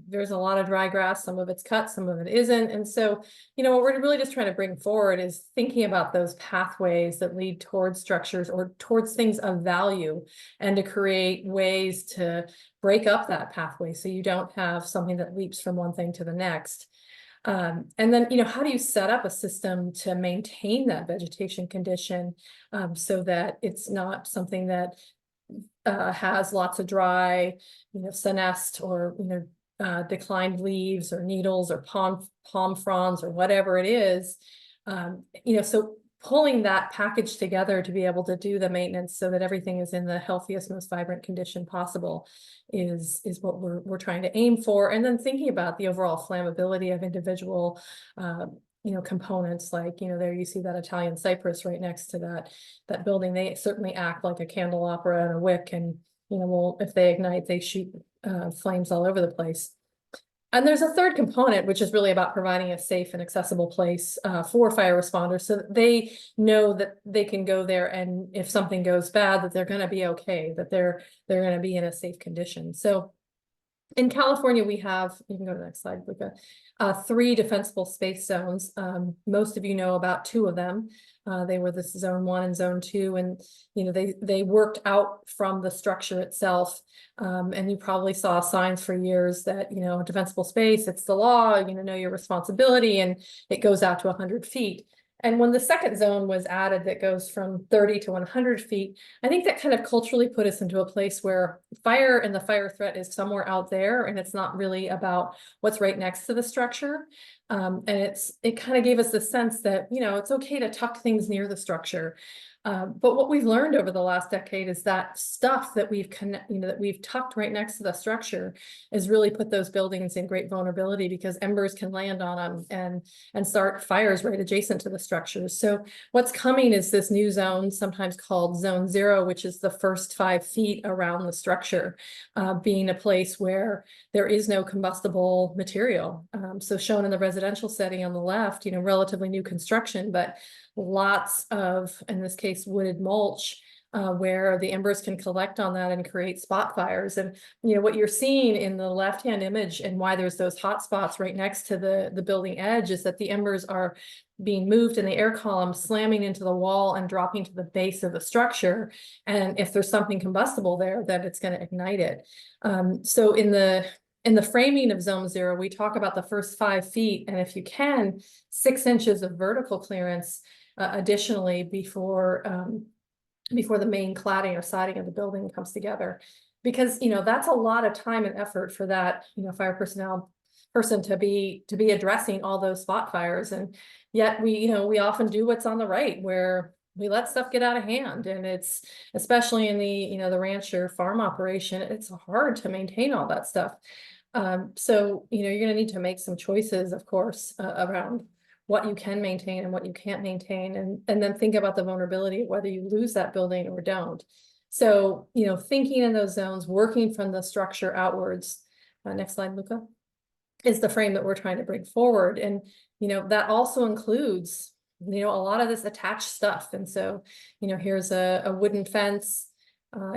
There's a lot of dry grass. Some of it's cut, some of it isn't. And so, what we're really just trying to bring forward is thinking about those pathways that lead towards structures or towards things of value, and to create ways to break up that pathway so you don't have something that leaps from one thing to the next. And then, how do you set up a system to maintain that vegetation condition so that it's not something that has lots of dry, senesced or, declined leaves or needles or palm fronds or whatever it is. So pulling that package together to be able to do the maintenance so that everything is in the healthiest, most vibrant condition possible is what we're trying to aim for. And then thinking about the overall flammability of individual components, like, there you see that Italian cypress right next to that building. They certainly act like a candelabra and a wick, and if they ignite, they shoot flames all over the place. And there's a third component, which is really about providing a safe and accessible place for fire responders, so that they know that they can go there, and if something goes bad, that they're going to be okay, that they're going to be in a safe condition. So In California, we have, you can go to the next slide, Luca, 3 defensible space zones. Most of you know about 2 of them. They were this zone 1 and zone 2, and they worked out from the structure itself. And you probably saw signs for years that, defensible space, it's the law, know your responsibility, and it goes out to 100 feet. And when the second zone was added that goes from 30 to 100 feet, I think that kind of culturally put us into a place where fire and the fire threat is somewhere out there, and it's not really about what's right next to the structure. And it kind of gave us the sense that, it's okay to tuck things near the structure. But what we've learned over the last decade is that stuff that that we've tucked right next to the structure has really put those buildings in great vulnerability, because embers can land on them and start fires right adjacent to the structures. So what's coming is this new zone, sometimes called zone 0, which is the first 5 feet around the structure, being a place where there is no combustible material. So shown in the residential setting on the left, relatively new construction, but lots of, in this case, wooded mulch, where the embers can collect on that and create spot fires. And what you're seeing in the left-hand image, and why there's those hot spots right next to the building edge, is that the embers are being moved in the air column, slamming into the wall and dropping to the base of the structure. And if there's something combustible there, then it's going to ignite it. So in the framing of zone 0, we talk about the first 5 feet, and if you can, 6 inches of vertical clearance additionally before the main cladding or siding of the building comes together. Because, that's a lot of time and effort for that, fire person to be addressing all those spot fires. And yet we often do what's on the right, where we let stuff get out of hand. And it's, especially in the rancher farm operation, it's hard to maintain all that stuff. So, you're going to need to make some choices, of course, around what you can maintain and what you can't maintain, and then think about the vulnerability of whether you lose that building or don't. So, thinking in those zones, working from the structure outwards, next slide, Luca, is the frame that we're trying to bring forward. And, that also includes, a lot of this attached stuff. And so, here's a wooden fence.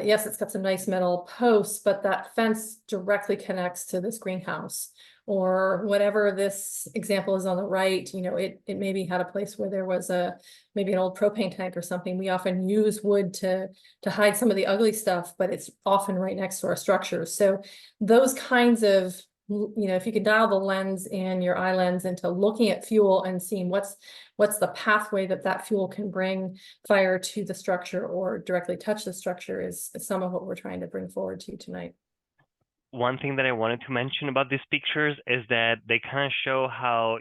Yes, it's got some nice metal posts, but that fence directly connects to this greenhouse, or whatever this example is on the right. It maybe had a place where there was maybe an old propane tank or something. We often use wood to hide some of the ugly stuff, but it's often right next to our structures. So those kinds of, if you could dial the lens and your eye lens into looking at fuel and seeing what's the pathway that fuel can bring fire to the structure or directly touch the structure, is some of what we're trying to bring forward to you tonight. One thing that I wanted to mention about these pictures is that they kind of show how,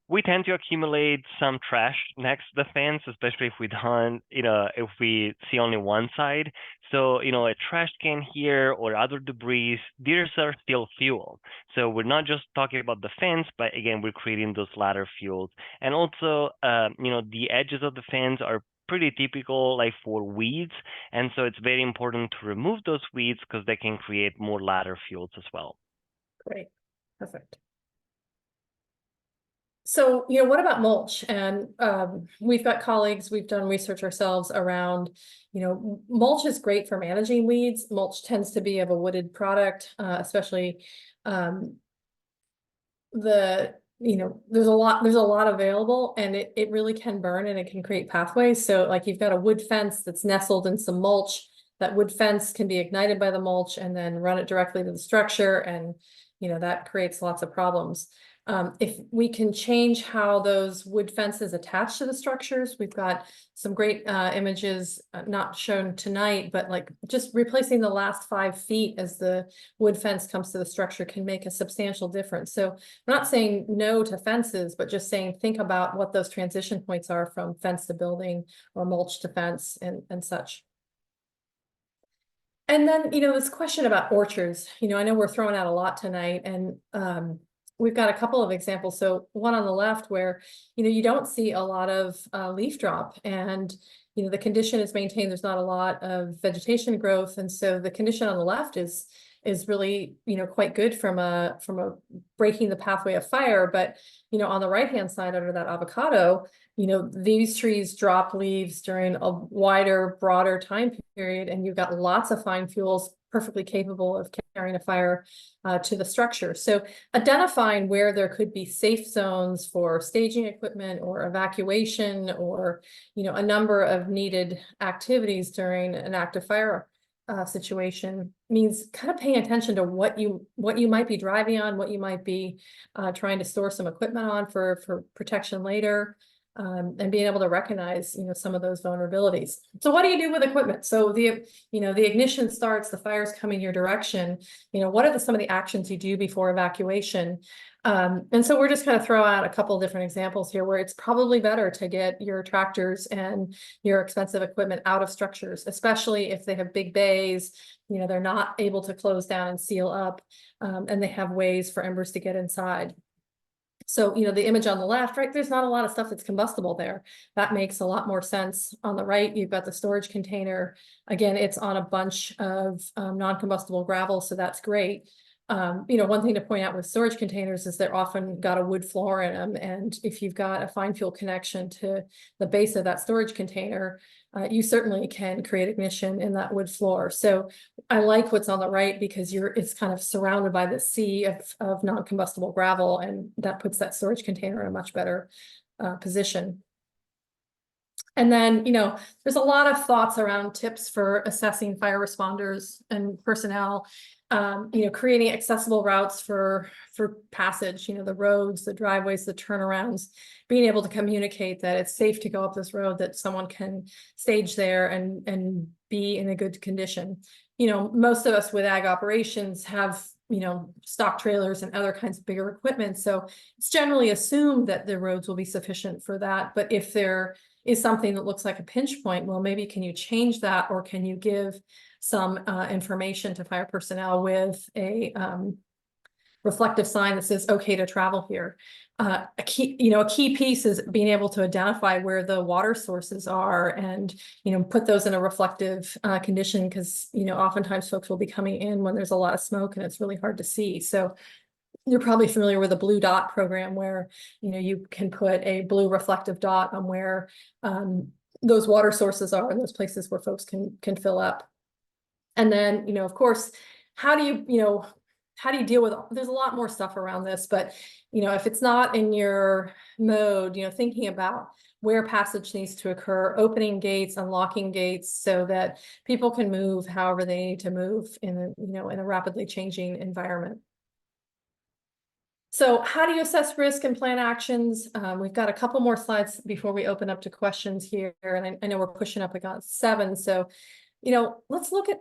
we tend to accumulate some trash next to the fence, especially if we don't, if we see only one side. So, a trash can here or other debris, these are still fuel. So we're not just talking about the fence, but again, we're creating those ladder fuels. And also, the edges of the fence are pretty typical, like for weeds, and so it's very important to remove those weeds, because they can create more ladder fuels as well. Great, perfect. So, what about mulch? And we've got colleagues, we've done research ourselves around, mulch is great for managing weeds. Mulch tends to be of a wooded product, especially there's a lot available, and it really can burn, and it can create pathways. So like, you've got a wood fence that's nestled in some mulch. That wood fence can be ignited by the mulch and then run it directly to the structure, and that creates lots of problems. If we can change how those wood fences attach to the structures, we've got some great images, not shown tonight, but like just replacing the last 5 feet as the wood fence comes to the structure can make a substantial difference. So I'm not saying no to fences, but just saying, think about what those transition points are from fence to building or mulch to fence and such. And then, this question about orchards, I know we're throwing out a lot tonight, and we've got a couple of examples. So one on the left where, you don't see a lot of leaf drop, and, the condition is maintained. There's not a lot of vegetation growth. And so the condition on the left is really, quite good from a breaking the pathway of fire. But, on the right-hand side under that avocado, these trees drop leaves during a wider, broader time period, and you've got lots of fine fuels perfectly capable of carrying a fire to the structure. So identifying where there could be safe zones for staging equipment or evacuation or, a number of needed activities during an active fire situation means kind of paying attention to what you might be driving on, what you might be trying to store some equipment on for protection later. And being able to recognize, some of those vulnerabilities. So what do you do with equipment? So the ignition starts, the fire's coming your direction. What are some of the actions you do before evacuation? And so we're just kind of throw out a couple of different examples here where it's probably better to get your tractors and your expensive equipment out of structures, especially if they have big bays, they're not able to close down and seal up, and they have ways for embers to get inside. So, the image on the left, right, there's not a lot of stuff that's combustible there. That makes a lot more sense. On the right, you've got the storage container. Again, it's on a bunch of non-combustible gravel, so that's great. One thing to point out with storage containers is they're often got a wood floor in them. And if you've got a fine fuel connection to the base of that storage container, you certainly can create ignition in that wood floor. So I like what's on the right because it's kind of surrounded by the sea of non-combustible gravel, and that puts that storage container in a much better position. And then, there's a lot of thoughts around tips for assessing fire responders and personnel. Creating accessible routes for passage, the roads, the driveways, the turnarounds, being able to communicate that it's safe to go up this road, that someone can stage there and be in a good condition. Most of us with ag operations have, stock trailers and other kinds of bigger equipment. So it's generally assumed that the roads will be sufficient for that. But if there is something that looks like a pinch point, well, maybe can you change that, or can you give some information to fire personnel with a reflective sign that says okay to travel here. A key piece is being able to identify where the water sources are and put those in a reflective condition, because oftentimes folks will be coming in when there's a lot of smoke and it's really hard to see. So you're probably familiar with the blue dot program, where you can put a blue reflective dot on where those water sources are, and those places where folks can fill up. And then, of course, how do you deal with, there's a lot more stuff around this, but, if it's not in your mode, thinking about where passage needs to occur, opening gates, unlocking gates so that people can move however they need to move in a rapidly changing environment. So how do you assess risk and plan actions? We've got a couple more slides before we open up to questions here. And I know we're pushing up against 7. So, let's look at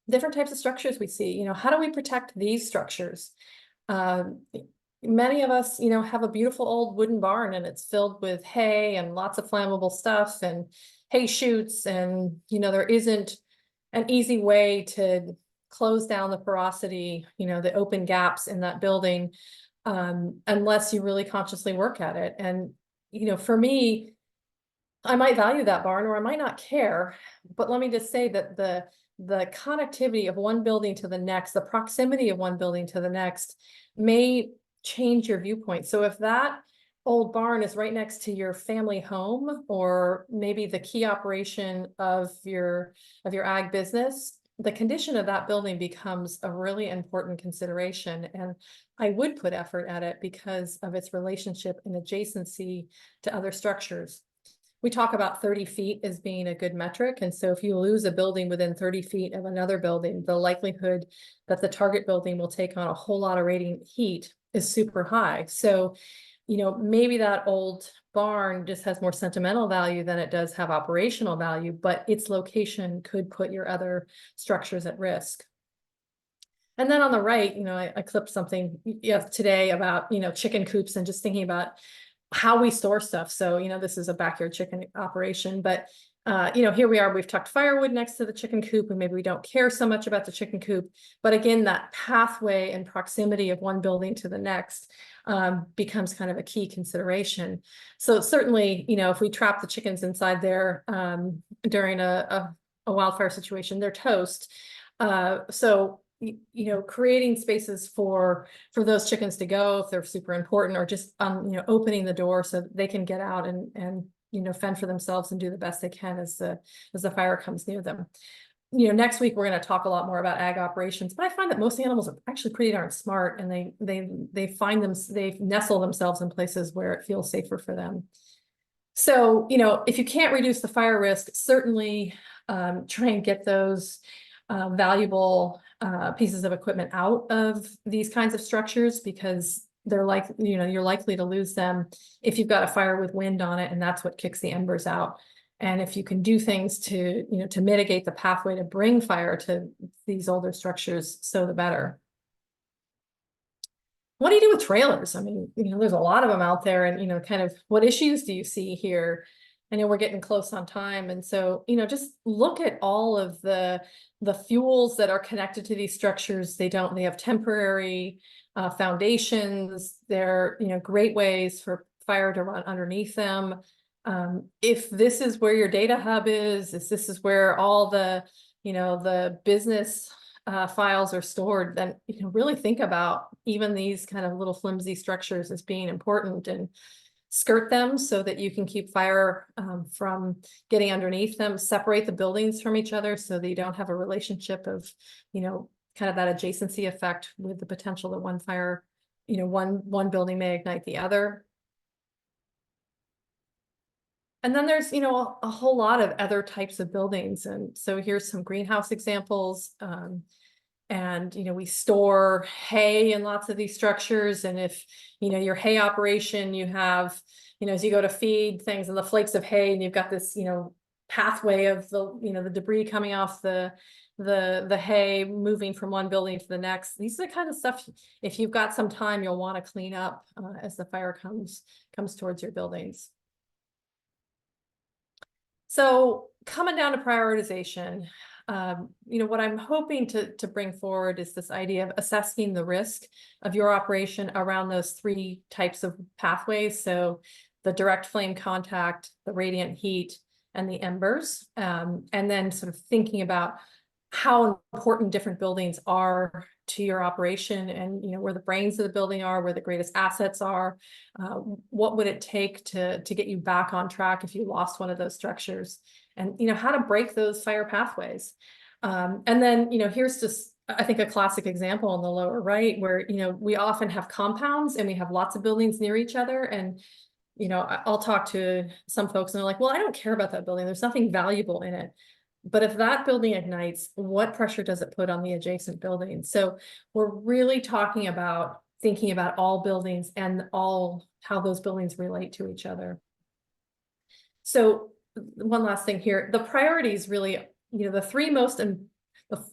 different types of structures we see. How do we protect these structures? Many of us, have a beautiful old wooden barn, and it's filled with hay and lots of flammable stuff and hay chutes. And, there isn't an easy way to close down the porosity, the open gaps in that building, unless you really consciously work at it. And, for me, I might value that barn, or I might not care, but let me just say that the connectivity of one building to the next, the proximity of one building to the next may change your viewpoint. So if that old barn is right next to your family home, or maybe the key operation of your ag business, the condition of that building becomes a really important consideration. And I would put effort at it because of its relationship and adjacency to other structures. We talk about 30 feet as being a good metric. And so if you lose a building within 30 feet of another building, the likelihood that the target building will take on a whole lot of radiant heat is super high. So, maybe that old barn just has more sentimental value than it does have operational value, but its location could put your other structures at risk. And then on the right, I clipped something today about, chicken coops, and just thinking about how we store stuff. So, this is a backyard chicken operation, but, here we are, we've tucked firewood next to the chicken coop, and maybe we don't care so much about the chicken coop. But again, that pathway and proximity of one building to the next becomes kind of a key consideration. So certainly, if we trap the chickens inside there during a wildfire situation, they're toast. So creating spaces for those chickens to go if they're super important, or just opening the door so that they can get out and fend for themselves and do the best they can as the fire comes near them. next week we're going to talk a lot more about ag operations, but I find that most animals are actually pretty darn smart, and they nestle themselves in places where it feels safer for them. So, if you can't reduce the fire risk, certainly try and get those valuable pieces of equipment out of these kinds of structures, because they're you're likely to lose them if you've got a fire with wind on it, and that's what kicks the embers out. And if you can do things to mitigate the pathway to bring fire to these older structures, so the better. What do you do with trailers? I mean, there's a lot of them out there, and, kind of what issues do you see here? I know we're getting close on time. And so, just look at all of the fuels that are connected to these structures. They have temporary foundations. They're, great ways for fire to run underneath them. If this is where your data hub is, if this is where all the, the business files are stored, then really think about even these kind of little flimsy structures as being important, and skirt them so that you can keep fire from getting underneath them. Separate the buildings from each other so that you don't have a relationship of, kind of that adjacency effect with the potential that one fire, one building may ignite the other. And then there's, a whole lot of other types of buildings. And so here's some greenhouse examples. And, we store hay in lots of these structures. And if, your hay operation, you have, as you go to feed things and the flakes of hay, and you've got this, pathway of the, the debris coming off the hay, moving from one building to the next. These are the kind of stuff, if you've got some time, you'll want to clean up as the fire comes towards your buildings. So coming down to prioritization, what I'm hoping to bring forward is this idea of assessing the risk of your operation around those three types of pathways. So the direct flame contact, the radiant heat, and the embers, and then sort of thinking about how important different buildings are to your operation, and where the brains of the building are, where the greatest assets are. What would it take to get you back on track if you lost one of those structures, and how to break those fire pathways. And then here's just, I think, a classic example on the lower right, where we often have compounds and we have lots of buildings near each other, and I'll talk to some folks and they're like, well, I don't care about that building, there's nothing valuable in it. But if that building ignites, what pressure does it put on the adjacent building? So we're really talking about thinking about all buildings and how those buildings relate to each other. So one last thing here, the priorities really, the three most, and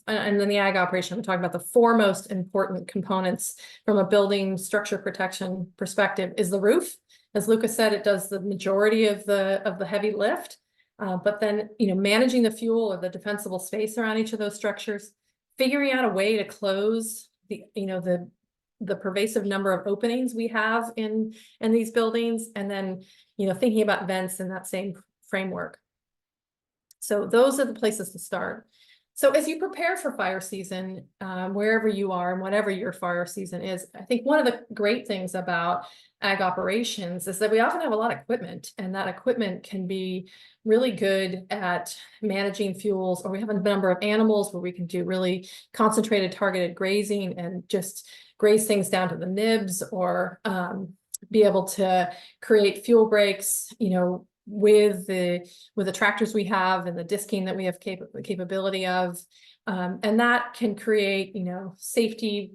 then the ag operation, I'm talking about the four most important components from a building structure protection perspective is the roof. As Luca said, it does the majority of the heavy lift. But then, managing the fuel or the defensible space around each of those structures, figuring out a way to close the pervasive number of openings we have in these buildings, and then, thinking about vents in that same framework. So those are the places to start. So as you prepare for fire season, wherever you are and whatever your fire season is, I think one of the great things about ag operations is that we often have a lot of equipment, and that equipment can be really good at managing fuels, or we have a number of animals where we can do really concentrated targeted grazing and just graze things down to the nibs, or be able to create fuel breaks, with the tractors we have and the disking that we have capability of. And that can create, safety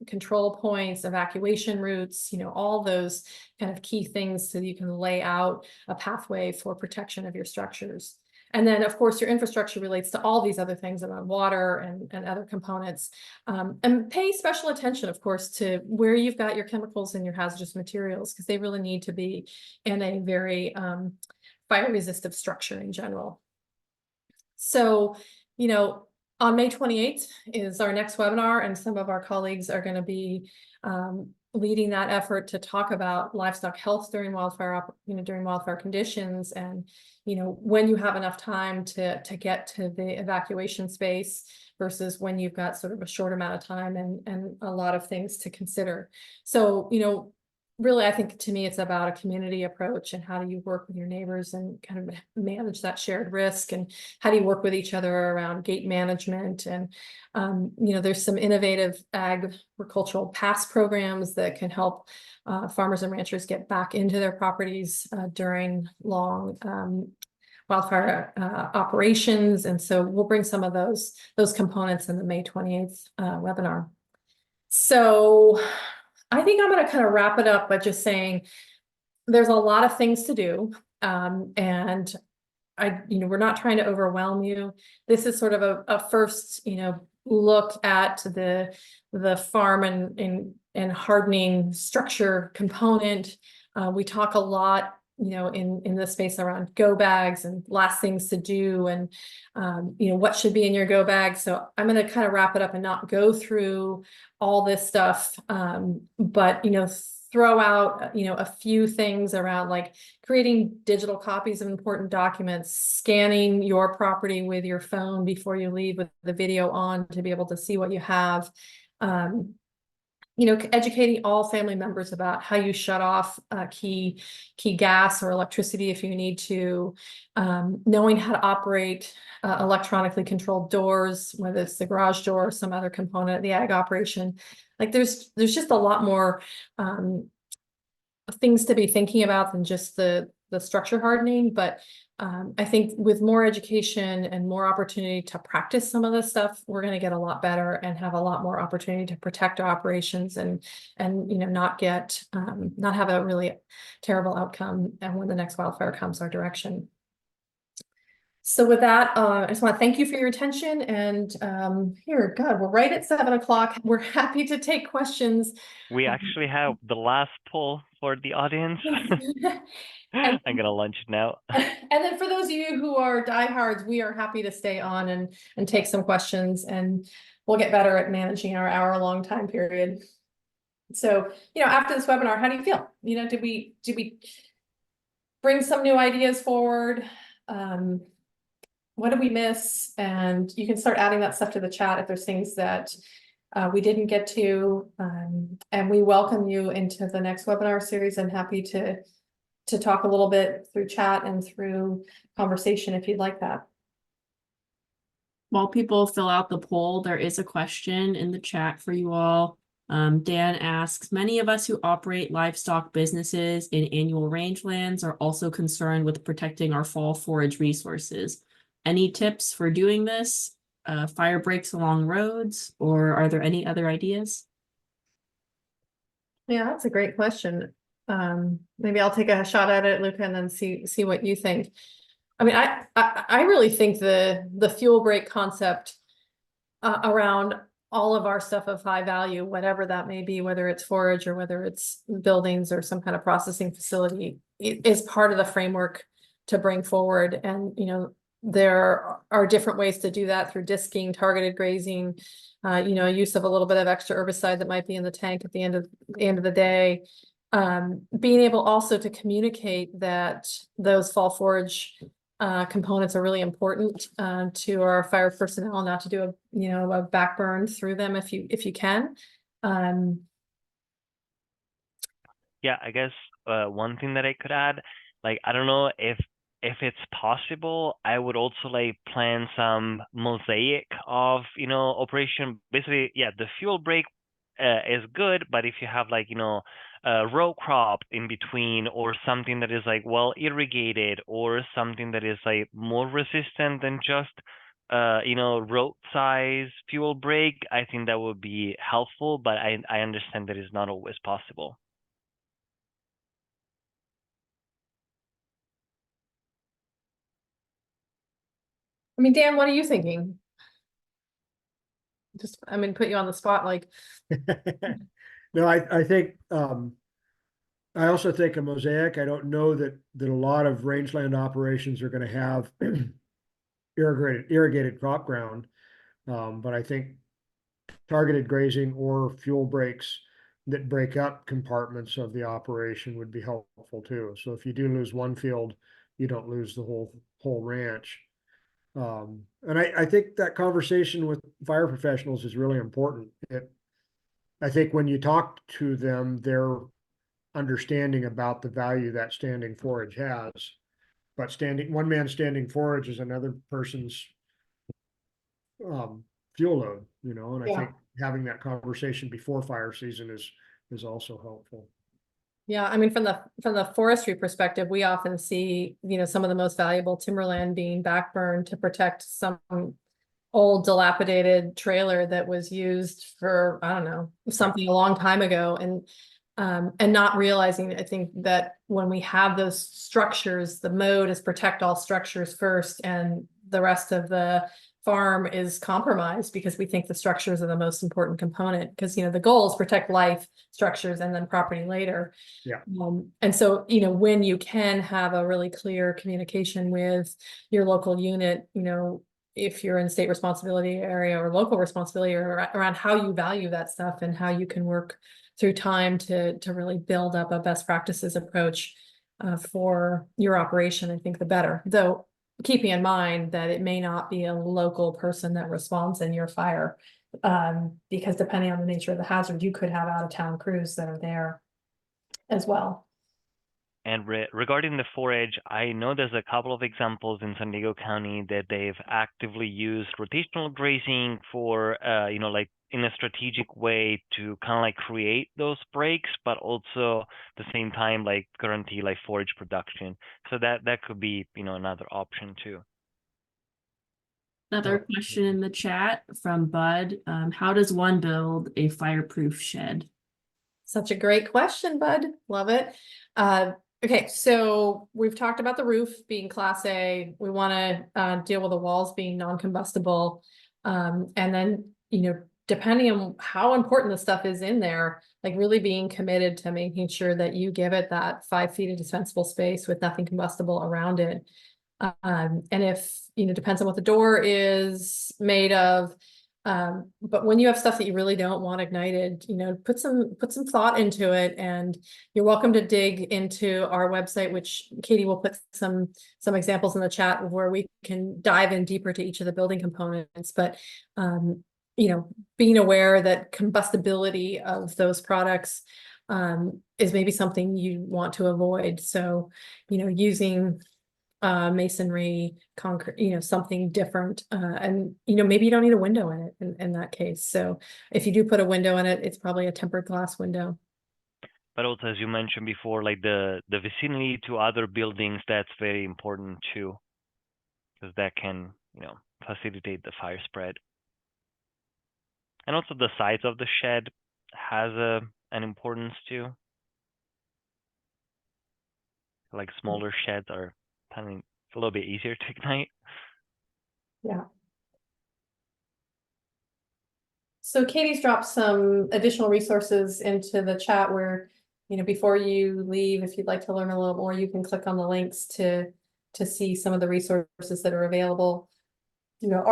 control points, evacuation routes, all those kind of key things so that you can lay out a pathway for protection of your structures. And then, of course, your infrastructure relates to all these other things around water and other components. And pay special attention, of course, to where you've got your chemicals and your hazardous materials, because they really need to be in a very fire-resistant structure in general. So, on May 28th is our next webinar, and some of our colleagues are going to be leading that effort to talk about livestock health during wildfire, during wildfire conditions, and when you have enough time to get to the evacuation space versus when you've got sort of a short amount of time and a lot of things to consider. So really, I think to me, it's about a community approach and how do you work with your neighbors and kind of manage that shared risk, and how do you work with each other around gate management. And, there's some innovative agricultural pass programs that can help farmers and ranchers get back into their properties during long wildfire operations. And so we'll bring some of those components in the May 28th webinar. So I think I'm going to kind of wrap it up by just saying there's a lot of things to do. And we're not trying to overwhelm you. This is sort of a first, look at the farm and hardening structure component. We talk a lot, in this space around go bags and last things to do, and what should be in your go bag. So I'm going to kind of wrap it up and not go through all this stuff, but throw out a few things around, like creating digital copies of important documents, scanning your property with your phone before you leave with the video on to be able to see what you have. Educating all family members about how you shut off key gas or electricity if you need to, knowing how to operate electronically controlled doors, whether it's the garage door or some other component of the ag operation. Like there's just a lot more things to be thinking about than just the structure hardening. But I think with more education and more opportunity to practice some of this stuff, we're going to get a lot better and have a lot more opportunity to protect our operations and not have a really terrible outcome and when the next wildfire comes our direction. So with that, I just want to thank you for your attention. And we're right at 7 o'clock. We're happy to take questions. We actually have the last poll for the audience. I'm gonna lunch now. And then for those of you who are diehards, we are happy to stay on and take some questions, and we'll get better at managing our hour-long time period. So, after this webinar, how do you feel? Did we bring some new ideas forward? What did we miss? And you can start adding that stuff to the chat if there's things that we didn't get to. And we welcome you into the next webinar series. I'm happy to talk a little bit through chat and through conversation if you'd like that. While people fill out the poll, there is a question in the chat for you all. Dan asks, many of us who operate livestock businesses in annual rangelands are also concerned with protecting our fall forage resources. Any tips for doing this? Fire breaks along roads, or are there any other ideas? Yeah, that's a great question. Maybe I'll take a shot at it, Luca, and then see what you think. I mean, I really think the fuel break concept around all of our stuff of high value, whatever that may be, whether it's forage or whether it's buildings or some kind of processing facility, is part of the framework to bring forward. And there are different ways to do that through disking, targeted grazing, use of a little bit of extra herbicide that might be in the tank at the end of the day. Being able also to communicate that those fall forage components are really important to our fire personnel, not to do a backburn through them if you can. Yeah, I guess one thing that I could add, I don't know if it's possible, I would also plan some mosaic of operation. Basically, yeah, the fuel break is good, but if you have a row crop in between, or something that is well irrigated, or something that is more resistant than just road size fuel break, I think that would be helpful. But I understand that is not always possible. I mean, Dan, what are you thinking? Put you on the spot, No, I think I also think a mosaic. I don't know that a lot of rangeland operations are going to have irrigated crop ground, but I think targeted grazing or fuel breaks that break up compartments of the operation would be helpful too. So if you do lose one field, you don't lose the whole ranch. And I think that conversation with fire professionals is really important. I think when you talk to them, they're understanding about the value that standing forage has. But one man standing forage is another person's fuel load, you know, and I Yeah. think having that conversation before fire season is also helpful. Yeah, I mean, from the forestry perspective, we often see, you know, some of the most valuable timberland being backburned to protect some old dilapidated trailer that was used for, I don't know, something a long time ago. And not realizing, I think that when we have those structures, the mode is protect all structures first, and the rest of the farm is compromised because we think the structures are the most important component, because, you know, the goal is protect life, structures, and then property later. Yeah. And so, you know, when you can have a really clear communication with your local unit, you know, if you're in state responsibility area or local responsibility, or around how you value that stuff and how you can work through time to really build up a best practices approach for your operation, I think the better. Though keeping in mind that it may not be a local person that responds in your fire, because depending on the nature of the hazard, you could have out of town crews that are there as well. And regarding the forage, I know there's a couple of examples in San Diego County that they've actively used rotational grazing for, you know, like in a strategic way to kind of like create those breaks, but also at the same time, like guarantee like forage production. So that could be, you know, another option too. Another question in the chat from Bud. How does one build a fireproof shed? Such a great question, Bud. Love it. Okay, so we've talked about the roof being Class A. We want to deal with the walls being non-combustible. And then, you know, depending on how important the stuff is in there, like really being committed to making sure that you give it that 5 feet of defensible space with nothing combustible around it. And if, you know, depends on what the door is made of. But when you have stuff that you really don't want ignited, you know, put some thought into it, and you're welcome to dig into our website, which Katie will put some examples in the chat where we can dive in deeper to each of the building components. But, you know, being aware that combustibility of those products is maybe something you want to avoid. So, you know, using masonry, concrete, you know, something different. And, you know, maybe you don't need a window in it in that case. So if you do put a window in it, it's probably a tempered glass window. But also, as you mentioned before, like the vicinity to other buildings, that's very important too, because that can, you know, facilitate the fire spread. And also the size of the shed has an importance too. Like smaller sheds are kind of a little bit easier to ignite. Yeah. So Katie's dropped some additional resources into the chat where, you know, before you leave, if you'd like to learn a little more, you can click on the links to see some of the resources that are available. You know,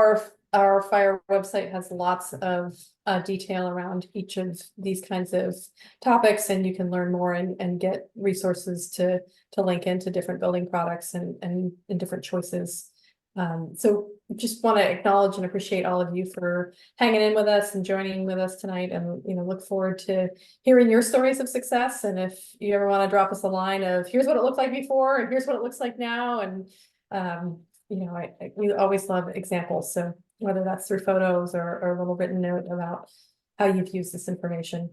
our fire website has lots of detail around each of these kinds of topics, and you can learn more and get resources to link into different building products and different choices. So just want to acknowledge and appreciate all of you for hanging in with us and joining with us tonight, and, you know, look forward to hearing your stories of success. And if you ever want to drop us a line of here's what it looked like before and here's what it looks like now, and you know, we always love examples. So whether that's through photos or a little written note about how you've used this information.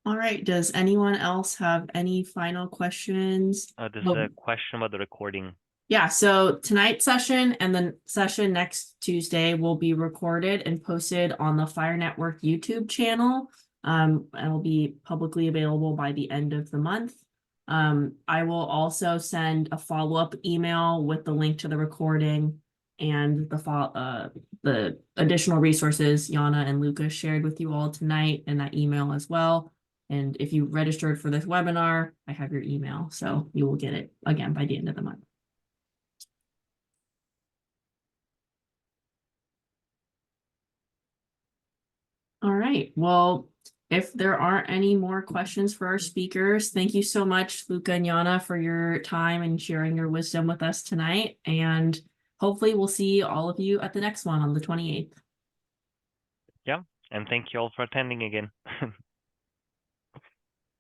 All right. Does anyone else have any final questions? There's a question about the recording. Yeah, so tonight's session and the session next Tuesday will be recorded and posted on the Fire Network YouTube channel. It'll be publicly available by the end of the month. I will also send a follow-up email with the link to the recording and the additional resources Yana and Luca shared with you all tonight in that email as well. And if you registered for this webinar, I have your email, so you will get it again by the end of the month. All right, well, if there aren't any more questions for our speakers, thank you so much, Luca and Yana, for your time and sharing your wisdom with us tonight. And hopefully we'll see all of you at the next one on the 28th. Yeah, and thank you all for attending again.